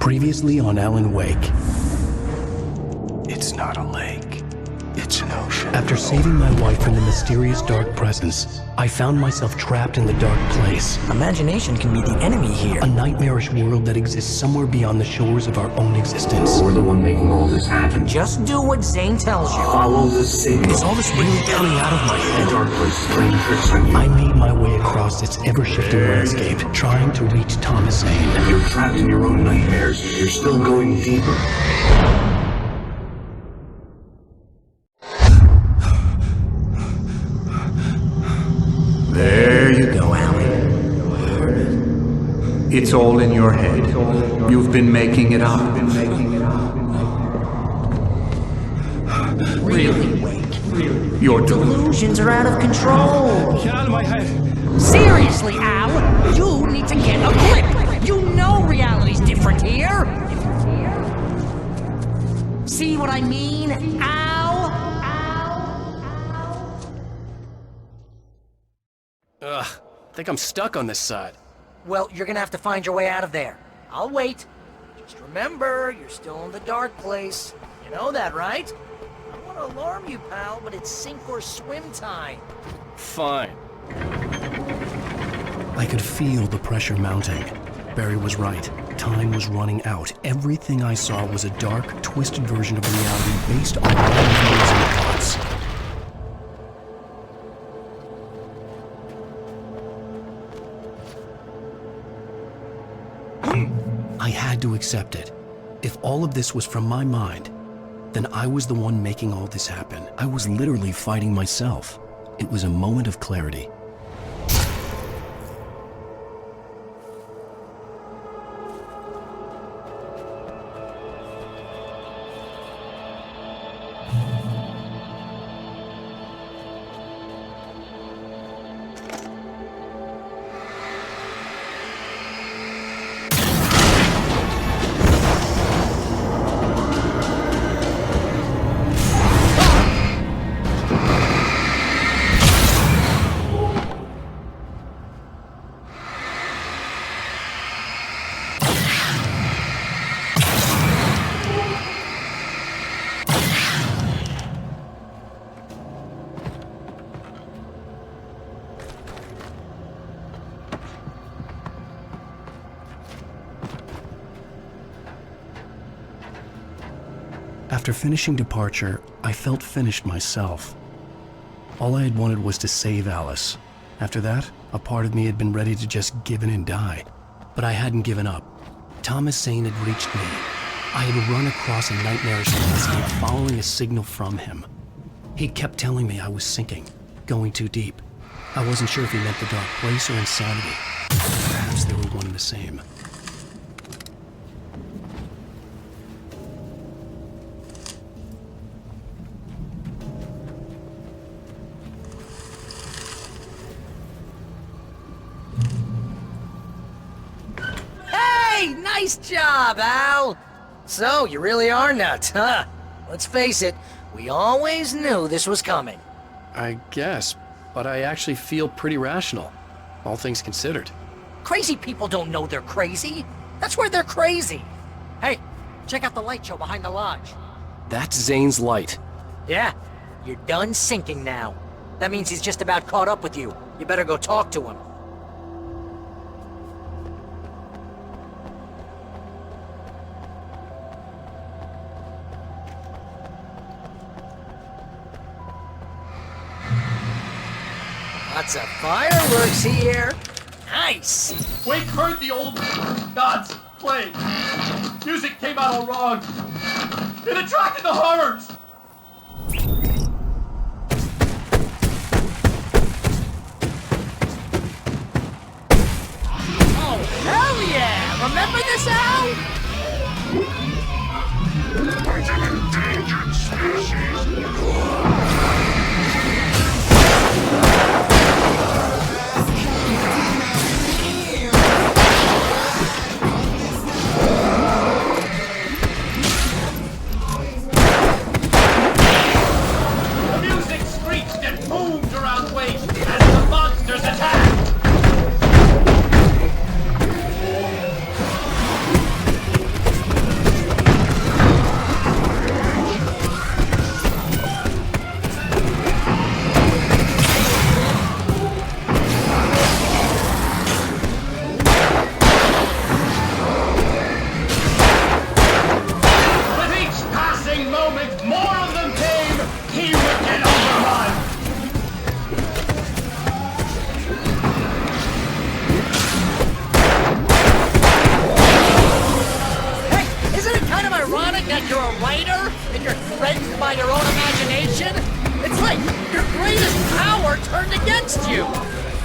Previously on Alan Wake. It's not a lake. It's an ocean. After saving my wife from the mysterious dark presence, I found myself trapped in the dark place. Imagination can be the enemy here. A nightmarish world that exists somewhere beyond the shores of our own existence. We're the one making all this happen. Just do what Zane tells you. Follow the signal. Is all this really coming out of my head? The dark place playing tricks on you. I made my way across its ever-shifting landscape, trying to reach Thomas Zane. You're trapped in your own nightmares. You're still going deeper. There you go, Alan. It's all in your head. You've been making it up. Really, Wake? Your Delusions are out of control. Get out of my head. Seriously, Al, you need to get a grip. You know reality's different here. See what I mean, Al? Ugh, I think I'm stuck on this side. Well, you're gonna have to find your way out of there. I'll wait. Just remember, you're still in the dark place. You know that, right? I don't want to alarm you, pal, but it's sink or swim time. Fine. I could feel the pressure mounting. Barry was right. Time was running out. Everything I saw was a dark, twisted version of reality based on my memories and thoughts. I had to accept it. If all of this was from my mind, then I was the one making all this happen. I was literally fighting myself. It was a moment of clarity. After finishing Departure, I felt finished myself. All I had wanted was to save Alice. After that, a part of me had been ready to just give in and die. But I hadn't given up. Thomas Zane had reached me. I had run across a nightmarish landscape following a signal from him. He kept telling me I was sinking, going too deep. I wasn't sure if he meant the dark place or insanity. Perhaps they were one and the same. Nice job, Al! So, you really are nuts, huh? Let's face it, we always knew this was coming. I guess, but I actually feel pretty rational, all things considered. Crazy people don't know they're crazy. That's where they're crazy. Hey, check out the light show behind the lodge. That's Zane's light. Yeah, you're done sinking now. That means he's just about caught up with you. You better go talk to him. Lots of fireworks here. Nice. Wake heard the old gods play. Music came out all wrong. It attracted the horrors. Oh, hell yeah! Remember this, Al? Endangered species.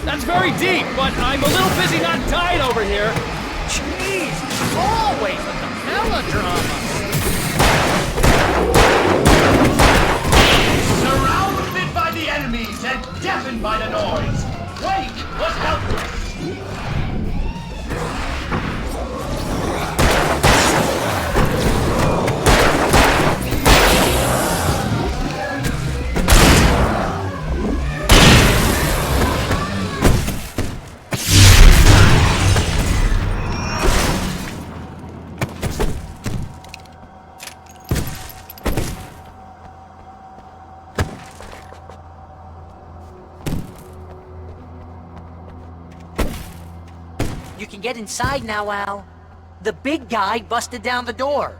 That's very deep, but I'm a little busy not dying over here. Jeez, always with the melodrama. Surrounded by the enemies and deafened by the noise, Wake was helpless. You can get inside now, Al. The big guy busted down the door.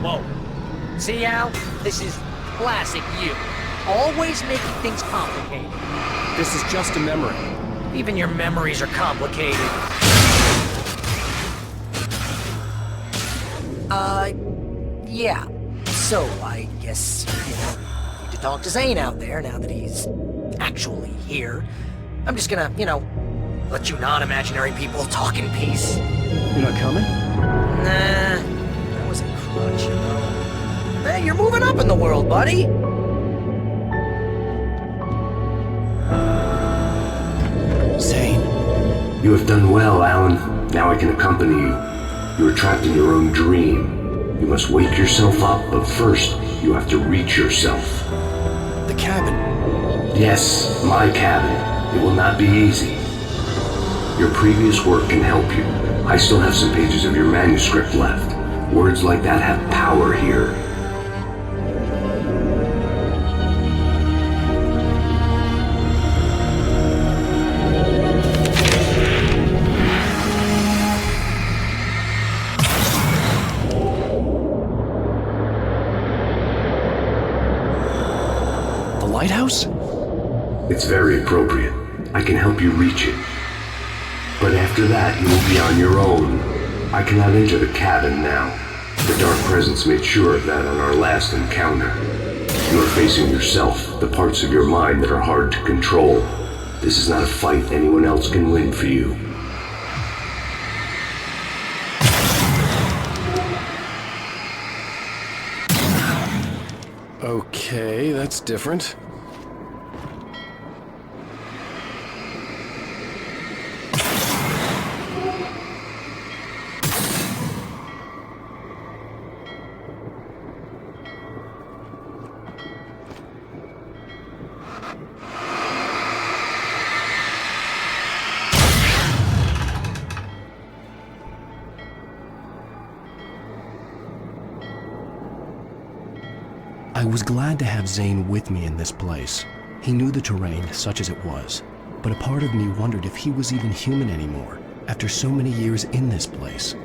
Whoa. See, Al? This is classic you. Always making things complicated. This is just a memory. Even your memories are complicated. Yeah. So, I guess, need to talk to Zane out there now that he's actually here. I'm just gonna, let you non-imaginary people talk in peace. You're not coming? Nah, that was a crutch, Hey, you're moving up in the world, buddy. Zane. You have done well, Alan. Now I can accompany you. You are trapped in your own dream. You must wake yourself up, but first, you have to reach yourself. The cabin. Yes, my cabin. It will not be easy. Your previous work can help you. I still have some pages of your manuscript left. Words like that have power here. Lighthouse? It's very appropriate. I can help you reach it. But after that, you will be on your own. I cannot enter the cabin now. The Dark Presence made sure of that on our last encounter. You are facing yourself, the parts of your mind that are hard to control. This is not a fight anyone else can win for you. Okay, that's different. I was glad to have Zane with me in this place. He knew the terrain, such as it was, but a part of me wondered if he was even human anymore, after so many years in this place.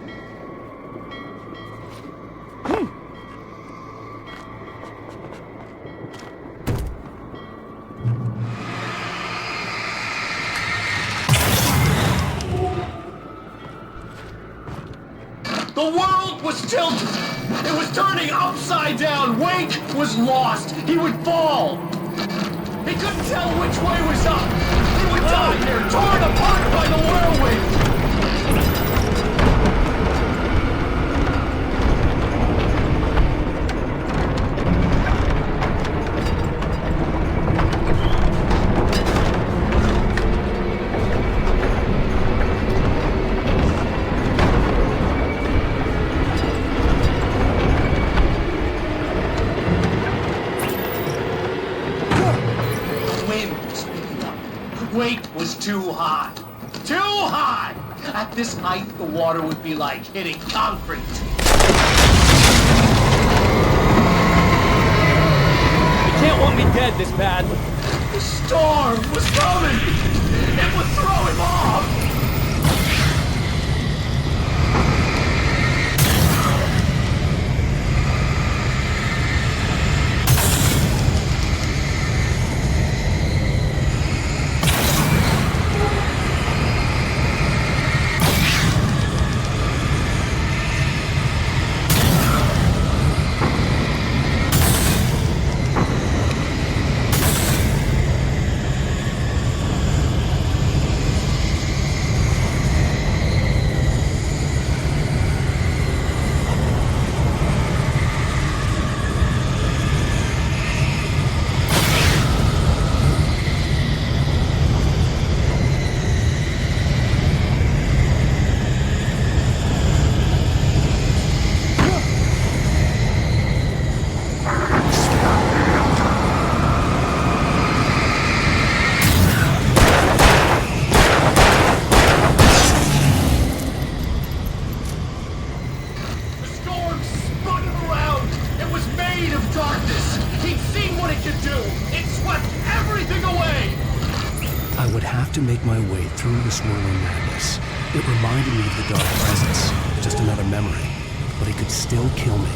The world was tilted. It was turning upside down. Wake was lost. He would fall. He couldn't tell which way was up. He would die here, torn apart by the whirlwind. Wake was too high. Too high! At this height, the water would be like hitting concrete. You can't want me dead this bad. The storm was coming! It would throw him off! to make my way through the swirling madness. It reminded me of the dark presence, just another memory, but it could still kill me.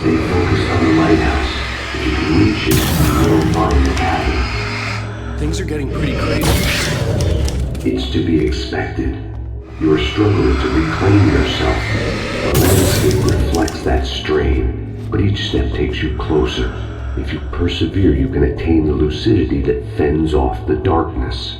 Stay focused on the lighthouse. If you can reach it, you will find the cabin. Things are getting pretty crazy. It's to be expected. You are struggling to reclaim yourself. The landscape reflects that strain, but each step takes you closer. If you persevere, you can attain the lucidity that fends off the darkness.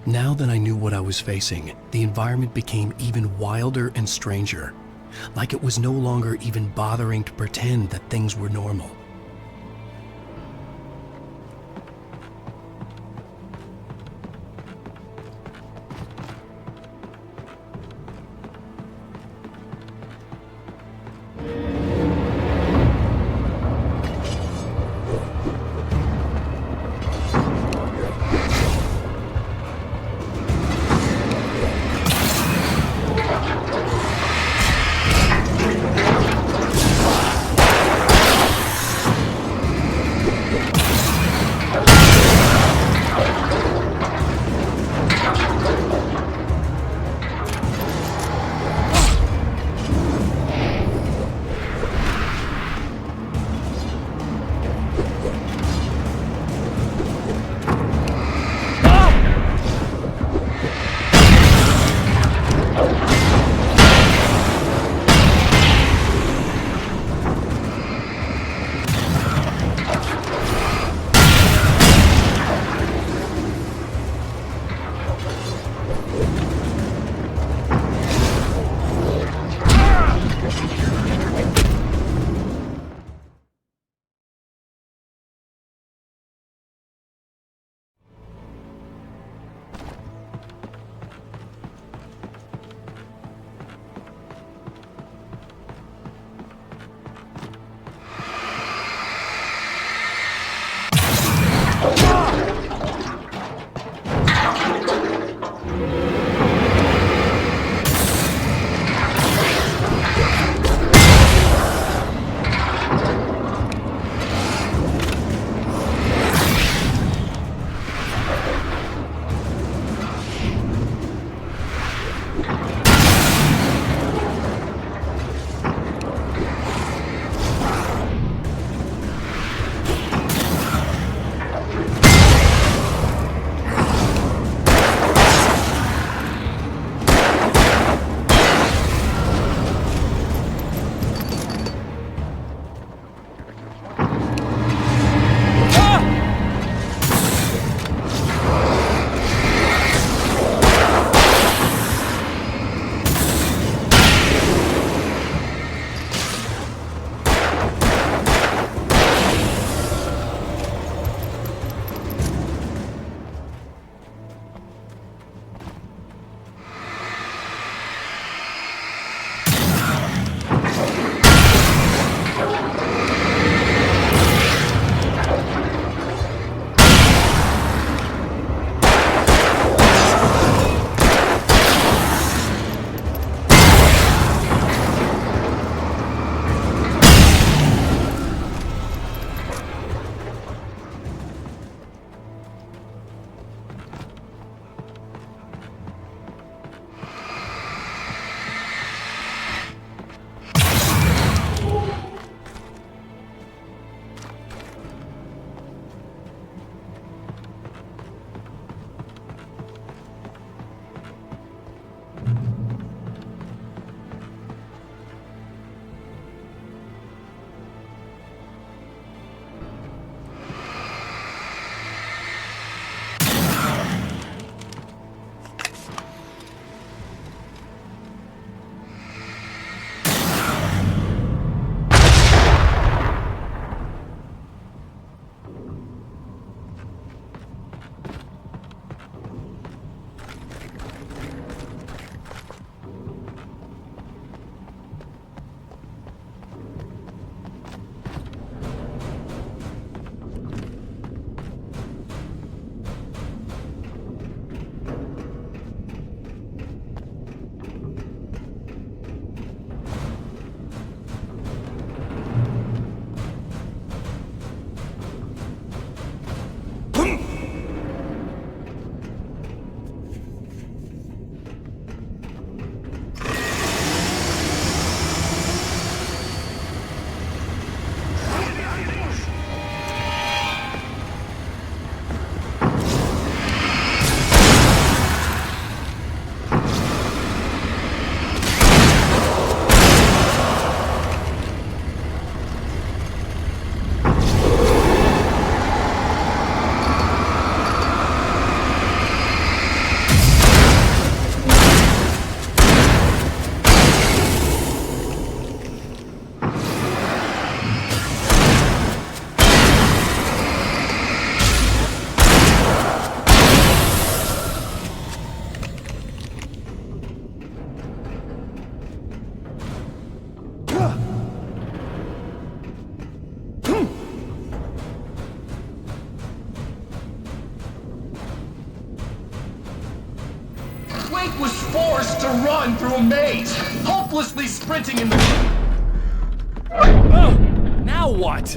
Now that I knew what I was facing, the environment became even wilder and stranger. Like it was no longer even bothering to pretend that things were normal. Wake was forced to run through a maze, hopelessly sprinting in the... Oh! Now what?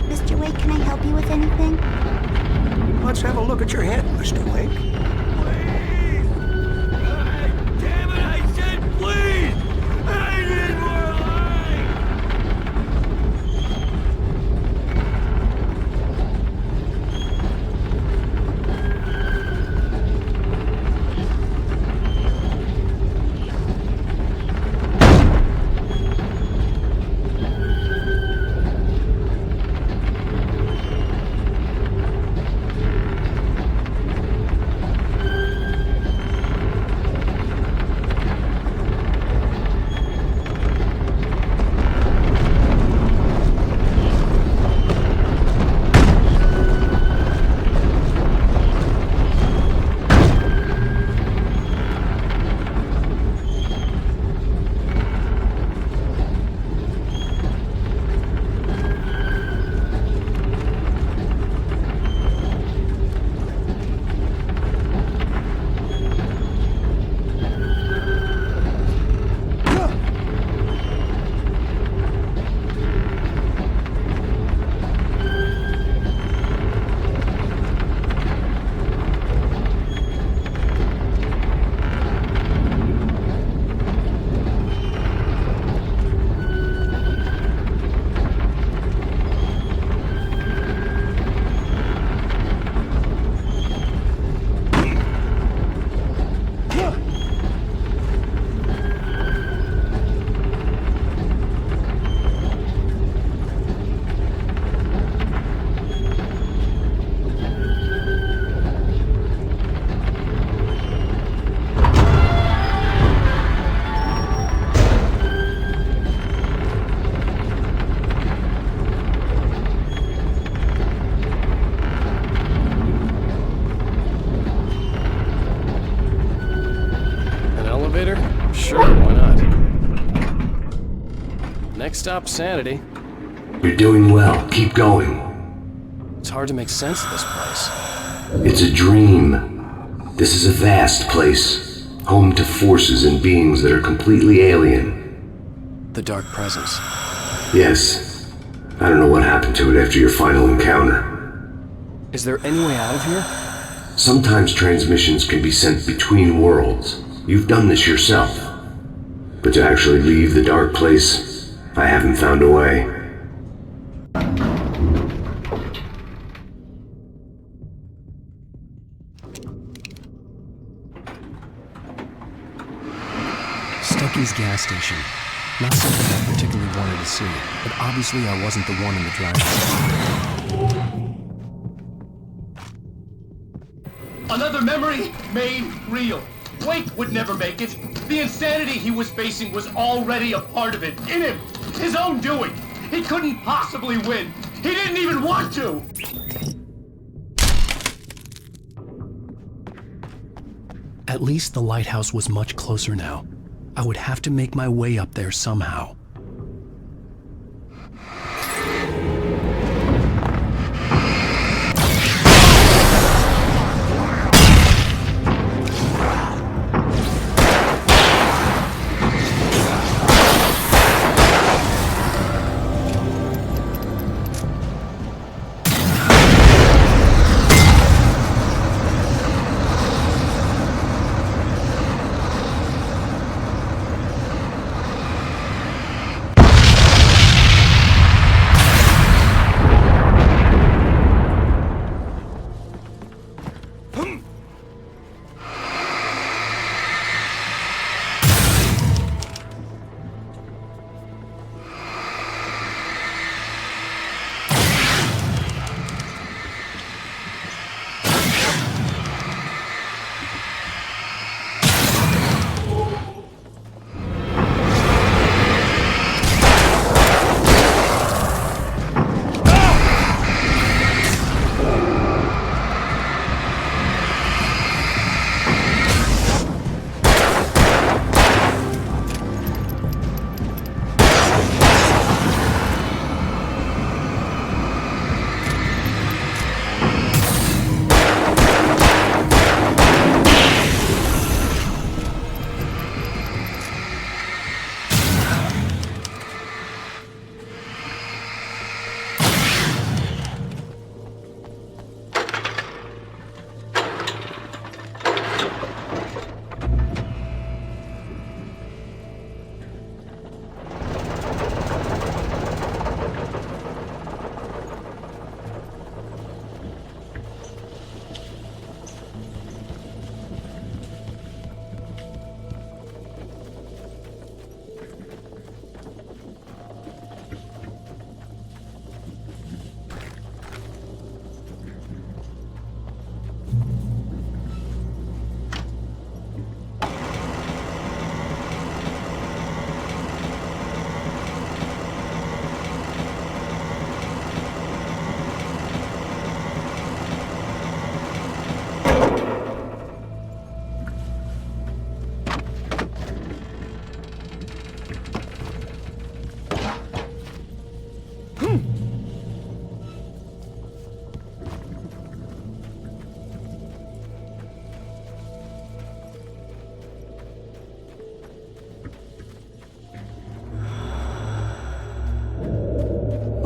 Mr. Wake, can I help you with anything? Let's have a look at your head, Mr. Wake. Please! God damn it, I said please! I need more light! Sure, why not? Next stop, Sanity. You're doing well. Keep going. It's hard to make sense of this place. It's a dream. This is a vast place, home to forces and beings that are completely alien. The Dark Presence. Yes. I don't know what happened to it after your final encounter. Is there any way out of here? Sometimes transmissions can be sent between worlds. You've done this yourself. But to actually leave the dark place, I haven't found a way. Stucky's gas station. Not something I particularly wanted to see, but obviously I wasn't the one in the driver's seat. Another memory made real. Wake would never make it. The insanity he was facing was already a part of it, in him. His own doing. He couldn't possibly win. He didn't even want to. At least the lighthouse was much closer now. I would have to make my way up there somehow. The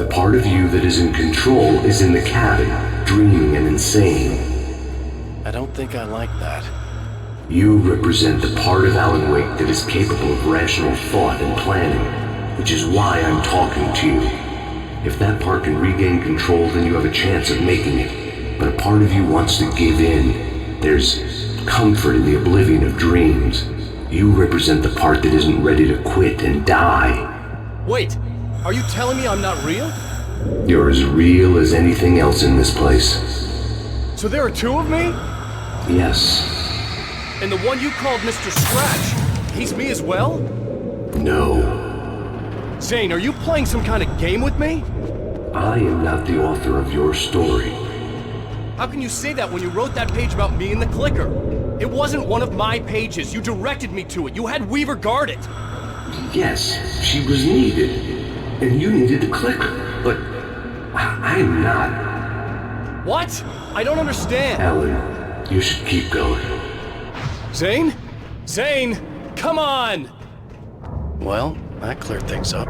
part of you that is in control is in the cabin, dreaming and insane. I don't think I like that. You represent the part of Alan Wake that is capable of rational thought and planning, which is why I'm talking to you. If that part can regain control, then you have a chance of making it. But a part of you wants to give in. There's comfort in the oblivion of dreams. You represent the part that isn't ready to quit and die. Wait, are you telling me I'm not real? You're as real as anything else in this place. So there are two of me? Yes. And the one you called Mr. Scratch, he's me as well? No. Zane, are you playing some kind of game with me? I am not the author of your story. How can you say that when you wrote that page about me and the clicker? It wasn't one of my pages. You directed me to it. You had Weaver guard it. Yes, she was needed. And you needed the clicker. But I'm not. What? I don't understand. Alan, you should keep going. Zane? Zane! Come on! Well, that cleared things up.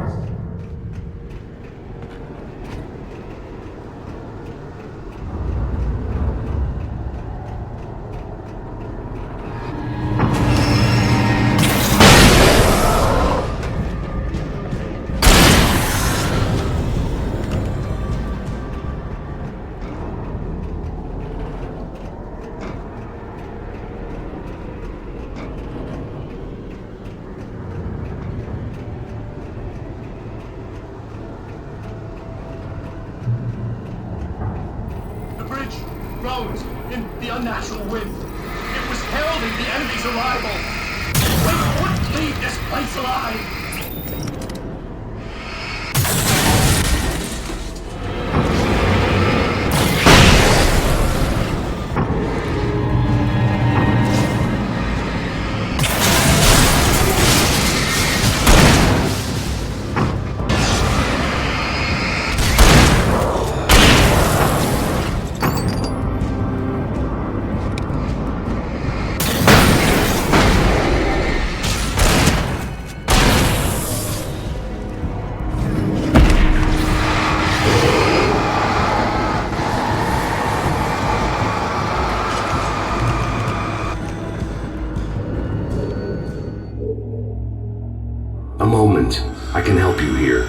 Rose, in the unnatural wind. It was heralding the enemy's arrival. We wouldn't leave this place alive! A moment. I can help you here.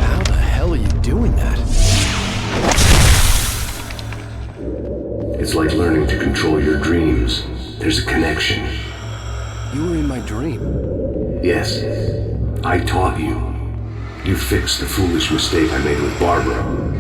How the hell are you doing that? It's like learning to control your dreams. There's a connection. You were in my dream. Yes, I taught you. You fixed the foolish mistake I made with Barbara.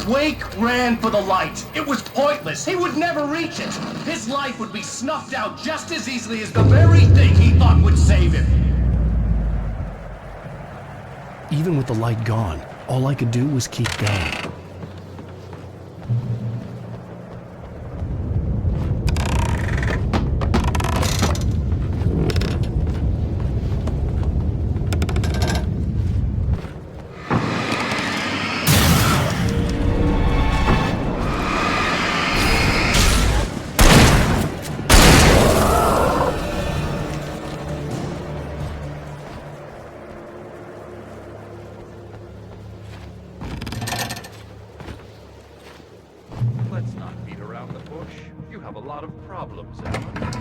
Wake ran for the light. It was pointless. He would never reach it. His life would be snuffed out just as easily as the very thing he thought would save him. Even with the light gone, all I could do was keep going. Let's not beat around the bush. You have a lot of problems, Alan.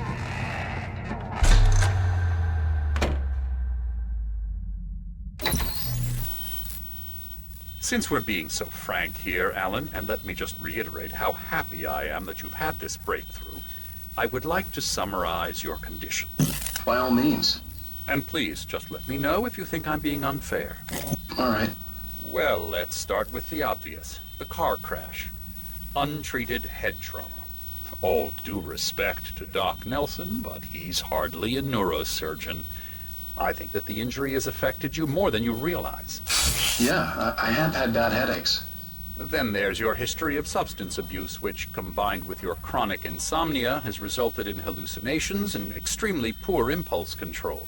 Since we're being so frank here, Alan, and let me just reiterate how happy I am that you've had this breakthrough, I would like to summarize your condition. By all means. And please, just let me know if you think I'm being unfair. All right. Well, let's start with the obvious. The car crash. Untreated head trauma. All due respect to Doc Nelson, but he's hardly a neurosurgeon. I think that the injury has affected you more than you realize. Yeah, I have had bad headaches. Then there's your history of substance abuse, which, combined with your chronic insomnia, has resulted in hallucinations and extremely poor impulse control.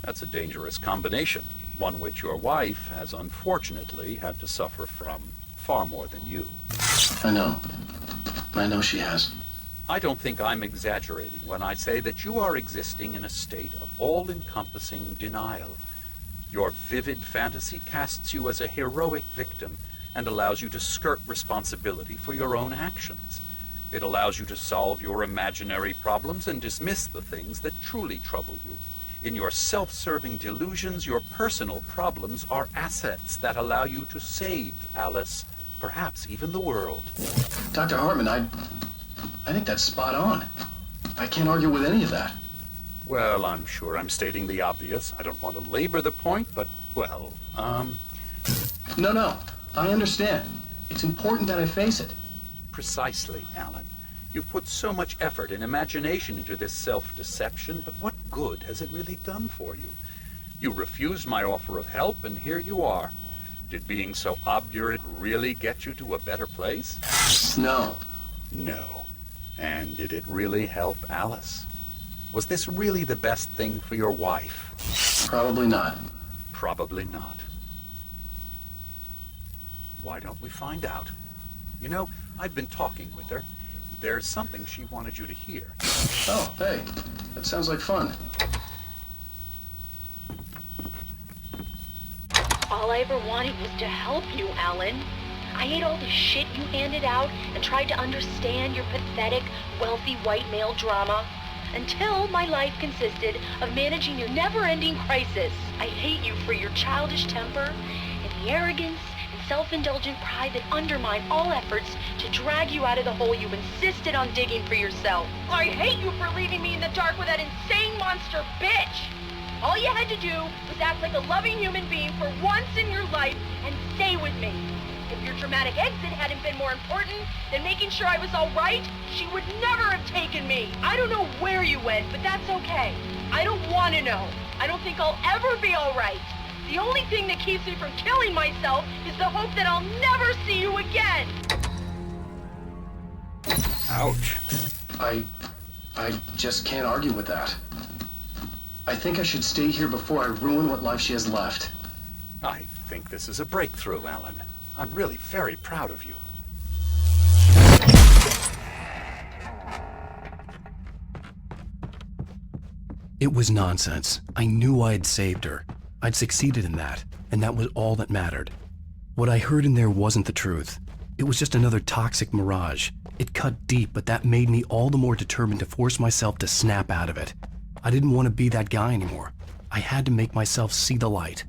That's a dangerous combination, one which your wife has unfortunately had to suffer from far more than you. I know. I know she has. I don't think I'm exaggerating when I say that you are existing in a state of all-encompassing denial. Your vivid fantasy casts you as a heroic victim and allows you to skirt responsibility for your own actions. It allows you to solve your imaginary problems and dismiss the things that truly trouble you. In your self-serving delusions, your personal problems are assets that allow you to save Alice, perhaps even the world. Dr. Hartman, I think that's spot on. I can't argue with any of that. Well, I'm sure I'm stating the obvious. I don't want to labor the point, but, well, No, I understand. It's important that I face it. Precisely, Alan. You've put so much effort and imagination into this self-deception, but what good has it really done for you? You refused my offer of help, and here you are. Did being so obdurate really get you to a better place? No. No. And did it really help Alice? Was this really the best thing for your wife? Probably not. Probably not. Why don't we find out? You know, I've been talking with her. There's something she wanted you to hear. Oh, hey. That sounds like fun. All I ever wanted was to help you, Alan. I ate all the shit you handed out and tried to understand your pathetic, wealthy white male drama until my life consisted of managing your never-ending crisis. I hate you for your childish temper and the arrogance and self-indulgent pride that undermine all efforts to drag you out of the hole you insisted on digging for yourself. I hate you for leaving me in the dark with that insane monster bitch! All you had to do was act like a loving human being for once in your life and stay with me. If your dramatic exit hadn't been more important than making sure I was all right, she would never have taken me. I don't know where you went, but that's okay. I don't want to know. I don't think I'll ever be all right. The only thing that keeps me from killing myself is the hope that I'll never see you again. Ouch. I just can't argue with that. I think I should stay here before I ruin what life she has left. I think this is a breakthrough, Alan. I'm really very proud of you. It was nonsense. I knew I had saved her. I'd succeeded in that, and that was all that mattered. What I heard in there wasn't the truth. It was just another toxic mirage. It cut deep, but that made me all the more determined to force myself to snap out of it. I didn't want to be that guy anymore. I had to make myself see the light.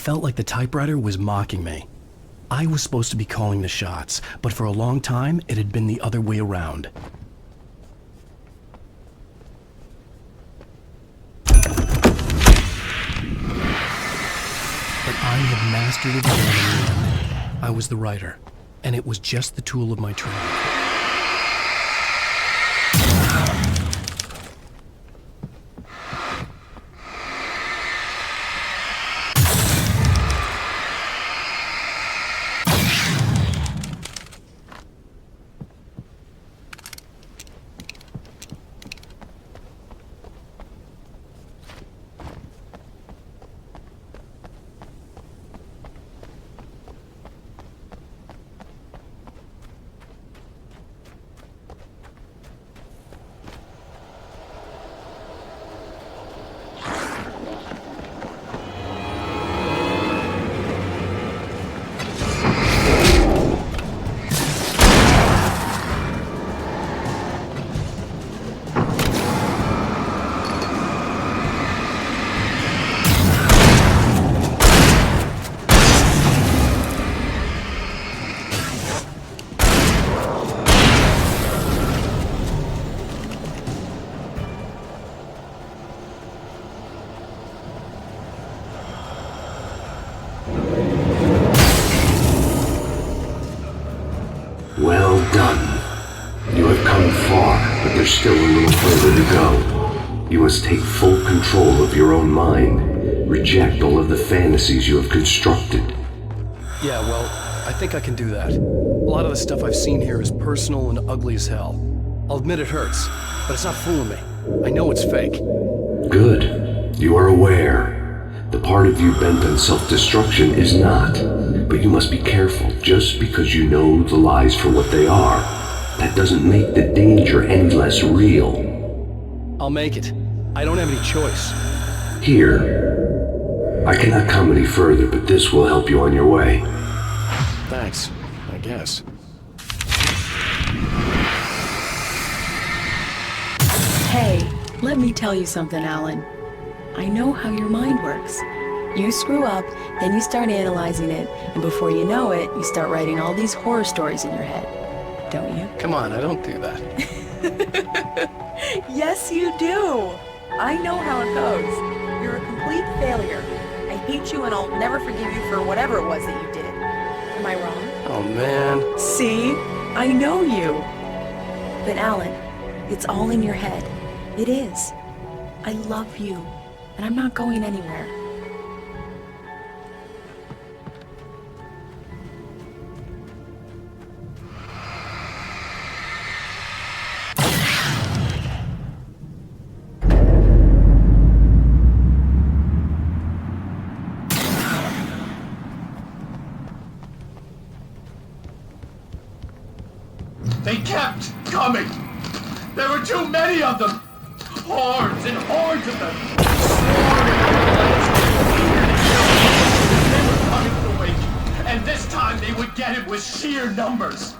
felt like the typewriter was mocking me. I was supposed to be calling the shots, but for a long time, it had been the other way around. But I had mastered it again. I was the writer, and it was just the tool of my trade. Well done. You have come far, but there's still a little further to go. You must take full control of your own mind. Reject all of the fantasies you have constructed. Yeah, well, I think I can do that. A lot of the stuff I've seen here is personal and ugly as hell. I'll admit it hurts, but it's not fooling me. I know it's fake. Good. You are aware. The part of you bent on self-destruction is not. But you must be careful. Just because you know the lies for what they are, that doesn't make the danger any less real. I'll make it. I don't have any choice. Here. I cannot come any further, but this will help you on your way. Thanks, I guess. Hey, let me tell you something, Alan. I know how your mind works. You screw up, then you start analyzing it, and before you know it, you start writing all these horror stories in your head. Don't you? Come on, I don't do that. Yes, you do. I know how it goes. You're a complete failure. I hate you, and I'll never forgive you for whatever it was that you did. Am I wrong? Oh, man. See? I know you. But Alan, it's all in your head. It is. I love you, and I'm not going anywhere. They kept coming. There were too many of them. Hordes and hordes of them. They were coming for Wake, and this time they would get him with sheer numbers.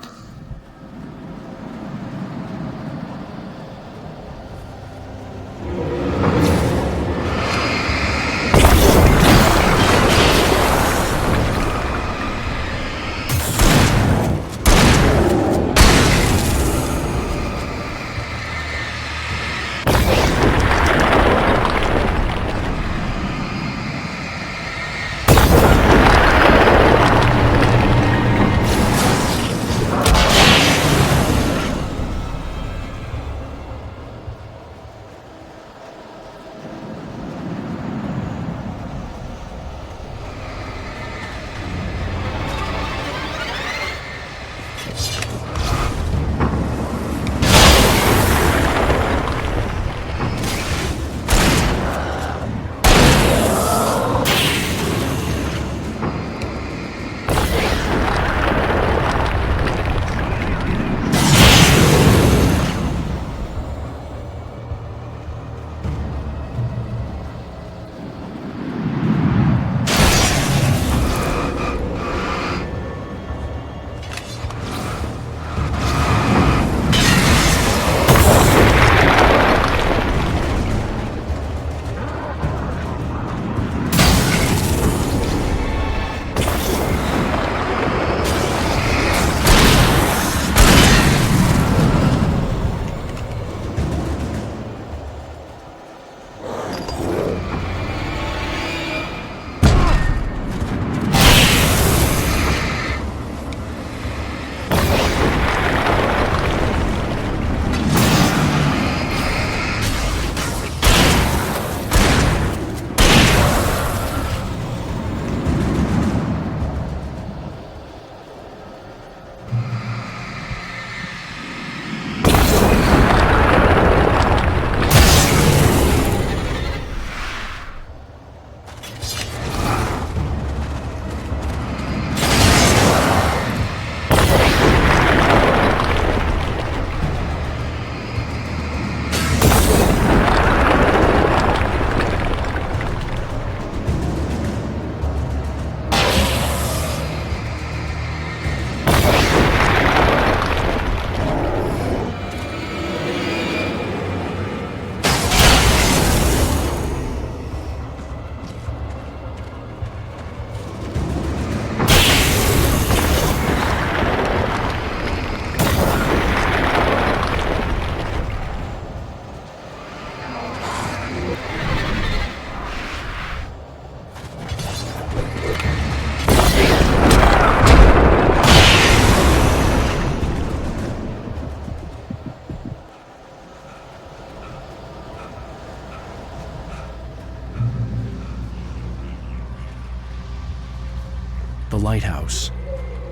the lighthouse.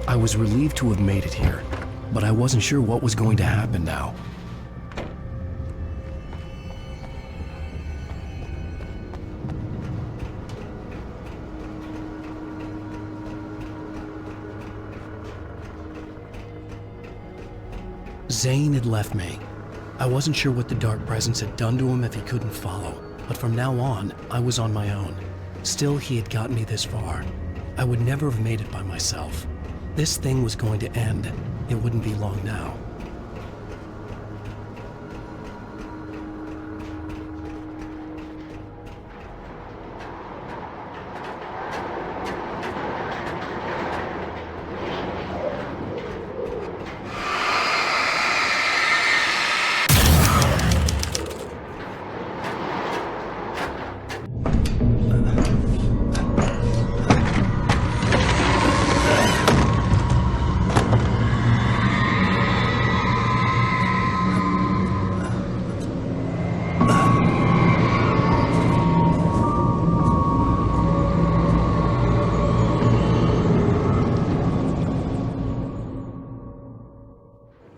I was relieved to have made it here, but I wasn't sure what was going to happen now. Zane had left me. I wasn't sure what the dark presence had done to him if he couldn't follow, but from now on, I was on my own. Still, he had gotten me this far. I would never have made it by myself. This thing was going to end. It wouldn't be long now.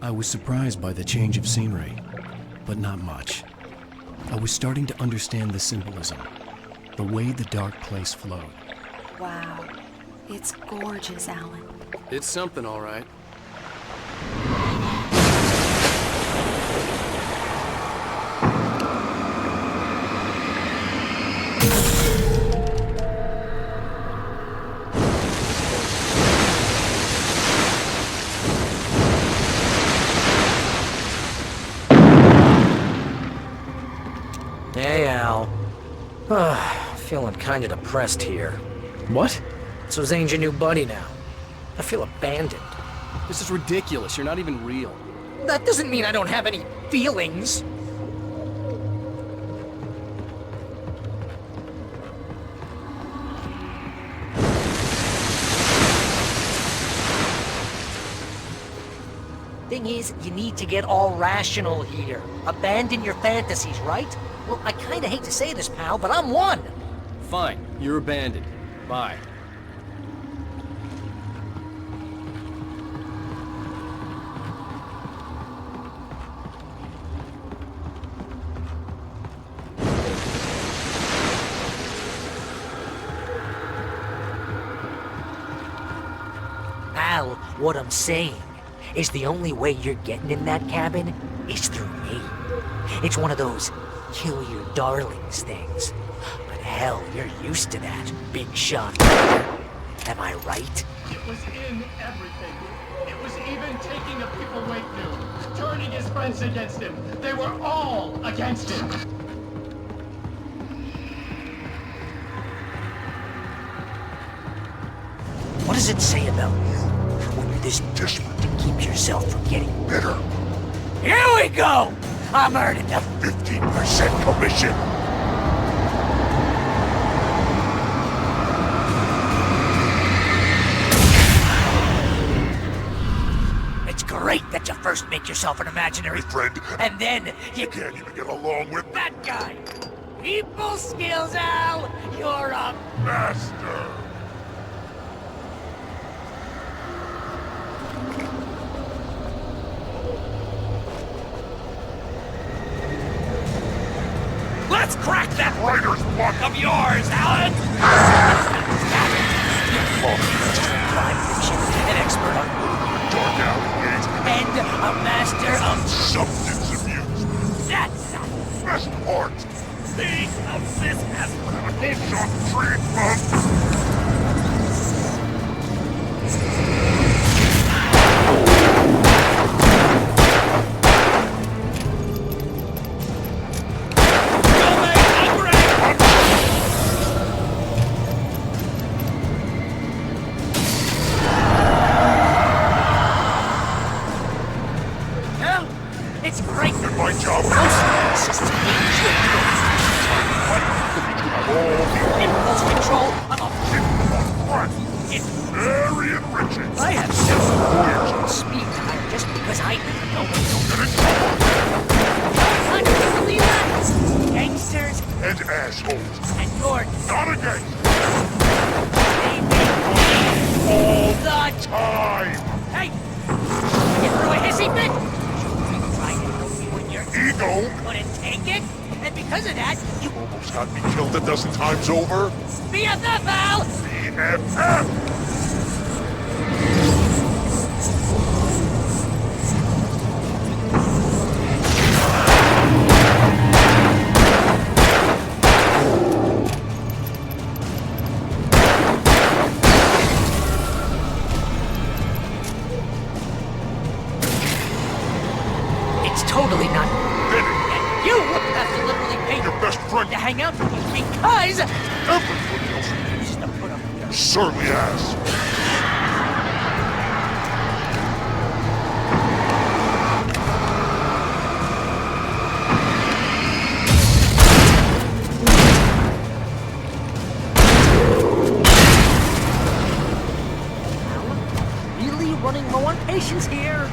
I was surprised by the change of scenery, but not much. I was starting to understand the symbolism, the way the dark place flowed. Wow. It's gorgeous, Alan. It's something, all right. Hey, Al. Feeling kinda depressed here. What? So Zane's your new buddy now. I feel abandoned. This is ridiculous. You're not even real. That doesn't mean I don't have any feelings. Thing is, you need to get all rational here. Abandon your fantasies, right? Well, I kinda hate to say this, pal, but I'm one. Fine. You're abandoned. Bye. Al, what I'm saying is the only way you're getting in that cabin is through me. It's one of those kill your darlings things. But hell, you're used to that, big shot. Am I right? It was in everything. It was even taking the people Wake knew, turning his friends against him. They were all against him. What does it say about you when you're this desperate to keep yourself from getting bitter? Here we go! I'm earning the 15% commission! It's great that you first make yourself an imaginary friend, and then you can't even get along with that guy! People skills, Al! You're a master! Let's crack that writer's block of yours, Alan! You're crime fiction, an expert on dark alleyways, and a master of substance abuse. That's the best part! Think of this as medical treatment! It's great that my job is just to make you impulse control of a threat. It's very enriching. I have several lawyers on speed dial just because I know what you'll get in trouble. Can you believe that? Gangsters and assholes. And you're not a gangster. They make You couldn't take it, and because of that, you Almost got me killed a dozen times over. BFF, Al! BFF! Totally not. And you have to literally pay your best friend to hang out with me because everybody else used to put up with your surly ass. Really running low on patience here.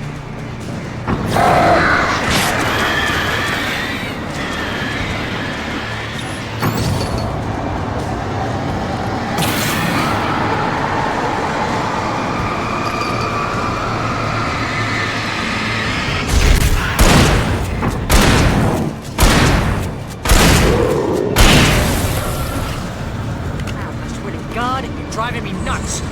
God, you're driving me nuts.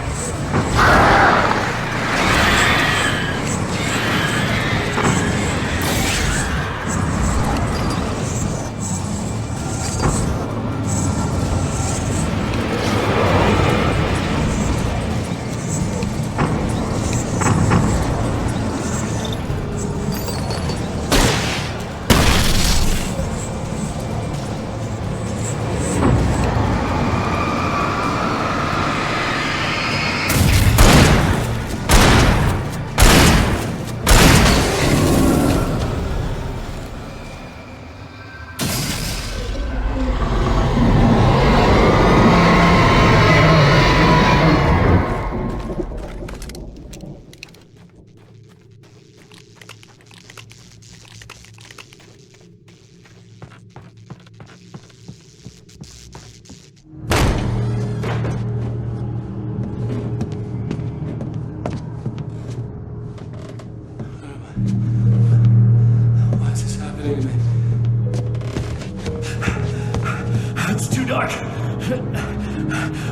It's too dark.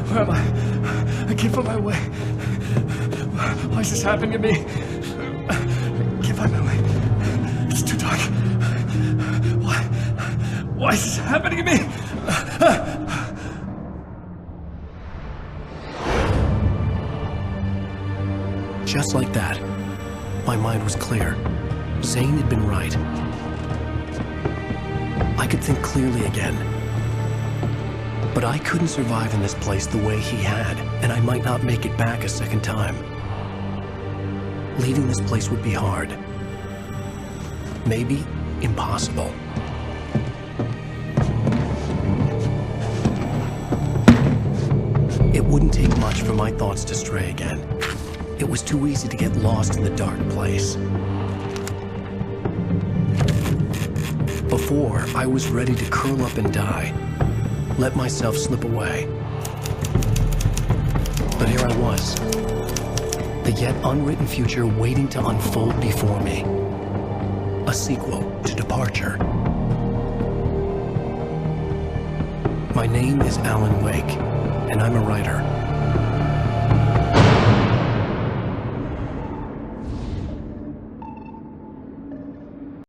Where am I? I can't find my way. Why is this happening to me? I can't find my way. It's too dark. Why is this happening to me? Just like that, my mind was clear. Zane had been right. I could think clearly again. But I couldn't survive in this place the way he had, and I might not make it back a second time. Leaving this place would be hard. Maybe impossible. It wouldn't take much for my thoughts to stray again. It was too easy to get lost in the dark place. Before, I was ready to curl up and die. Let myself slip away. But here I was. The yet unwritten future waiting to unfold before me. A sequel to Departure. My name is Alan Wake, and I'm a writer.